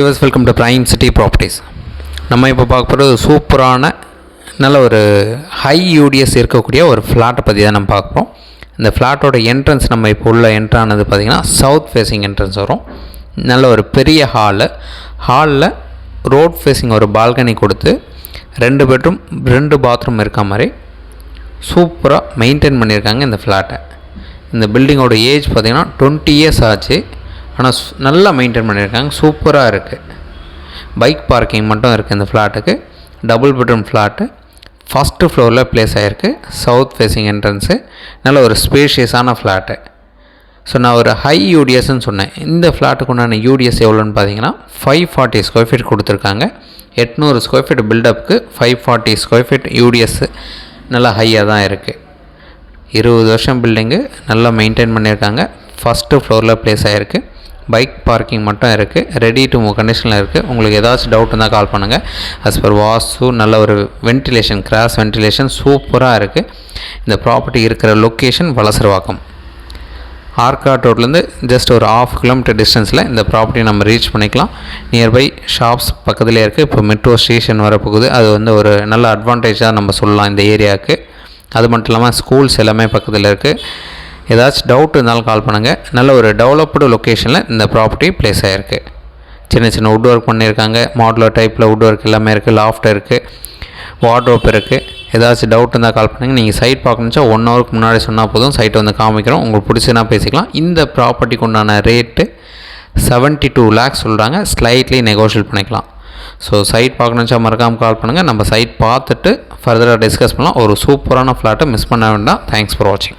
Viewers, welcome to prime city properties. நம்ம இப்போ பார்க்க போகிறது சூப்பரான நல்ல ஒரு ஹை யூடிஎஸ் இருக்கக்கூடிய ஒரு ஃப்ளாட்டை பற்றி தான் நம்ம பார்க்குறோம். இந்த ஃப்ளாட்டோட என்ட்ரன்ஸ் நம்ம இப்போ உள்ள என்ட்ரானது பார்த்திங்கன்னா சவுத் ஃபேஸிங் என்ட்ரன்ஸ் வரும். நல்ல ஒரு பெரிய ஹாலில் ரோட் ஃபேஸிங் ஒரு பால்கனி கொடுத்து 2 பெட்ரூம் 2 பாத்ரூம் இருக்க மாதிரி சூப்பராக மெயின்டைன் பண்ணியிருக்காங்க இந்த ஃப்ளாட்டை. இந்த பில்டிங்கோட ஏஜ் பார்த்திங்கன்னா 20 இயர்ஸ் ஆச்சு. ஆனால் நல்லா மெயின்டைன் பண்ணியிருக்காங்க, சூப்பராக இருக்குது. பைக் பார்க்கிங் மட்டும் இருக்குது இந்த ஃப்ளாட்டுக்கு. டபுள் பெட்ரூம் ஃப்ளாட்டு, ஃபஸ்ட்டு ஃப்ளோரில் ப்ளேஸ் ஆகிருக்கு. சவுத் ஃபேஸிங் என்ட்ரன்ஸு, நல்ல ஒரு ஸ்பேஷியஸான ஃப்ளாட்டு. ஸோ நான் ஒரு ஹை யூடிஎஸ்ன்னு சொன்னேன். இந்த ஃப்ளாட்டுக்கு உண்டான யூடிஎஸ் எவ்வளோன்னு பார்த்தீங்கன்னா 540 ஸ்கொயர் ஃபீட் கொடுத்துருக்காங்க. 800 ஸ்கொயர் ஃபீட் பில்டப்புக்கு 540 ஸ்கொயர் ஃபீட் யூடிஎஸ் நல்லா ஹையாக தான் இருக்குது. 20 வருஷம் பில்டிங்கு, நல்லா மெயின்டைன் பண்ணியிருக்காங்க. ஃபஸ்ட்டு ஃப்ளோரில் ப்ளேஸ் ஆகிருக்கு. பைக் பார்க்கிங் மட்டும் இருக்குது. ரெடி டு மூவ் கண்டிஷனில் இருக்குது. உங்களுக்கு ஏதாச்சும் டவுட் இருந்தால் கால் பண்ணுங்கள். அஸ் பர் வாஸ்து நல்ல ஒரு வென்டிலேஷன், கிராஸ் வென்டிலேஷன் சூப்பராக இருக்குது. இந்த ப்ராப்பர்ட்டி இருக்கிற லொக்கேஷன் வலசரவாக்கம். ஆர்காட் ரோட்லேருந்து ஜஸ்ட் ஒரு 1/2 கிலோமீட்டர் டிஸ்டன்ஸில் இந்த ப்ராப்பர்ட்டி நம்ம ரீச் பண்ணிக்கலாம். நியர்பை ஷாப்ஸ் பக்கத்துலேயே இருக்குது. இப்போ மெட்ரோ ஸ்டேஷன் வரப்போகுது. அது ஒரு நல்ல அட்வான்டேஜாக நம்ம சொல்லலாம் இந்த ஏரியாவுக்கு. அது மட்டும் இல்லாமல் ஸ்கூல்ஸ் எல்லாமே பக்கத்தில் இருக்குது. ஏதாச்சும் டவுட் இருந்தாலும் கால் பண்ணுங்கள். நல்ல ஒரு டெவலப்டு லொக்கேஷனில் இந்த ப்ராப்பர்ட்டி ப்ளேஸ் ஆகிருக்கு. சின்ன சின்ன வுட் ஒர்க் பண்ணியிருக்காங்க. மாடுலர் டைப்பில் வுட் ஒர்க் எல்லாமே இருக்குது. லாஃப்ட் இருக்குது, வார்ட்ரோப் இருக்குது. ஏதாச்சும் டவுட் இருந்தால் கால் பண்ணுங்கள். நீங்கள் சைட் பார்க்கணுச்சா 1 ஹவருக்கு முன்னாடி சொன்னால் போதும், சைட்டை வந்து காமிக்கிறோம். உங்களுக்கு பிடிச்சதுனா பேசிக்கலாம். இந்த ப்ராப்பர்ட்டிக்கு உண்டான ரேட்டு 72 lakhs சொல்கிறாங்க. ஸ்லைட்லி நெகோஷியேட் பண்ணிக்கலாம். ஸோ சைட் பார்க்கணுச்சா மறக்காமல் கால் பண்ணுங்கள். நம்ம சைட் பார்த்துட்டு ஃபர்தராக டிஸ்கஸ் பண்ணலாம். ஒரு சூப்பரான ஃப்ளாட்டை மிஸ் பண்ண வேண்டாம். தேங்க்ஸ் ஃபார் வாட்சிங்.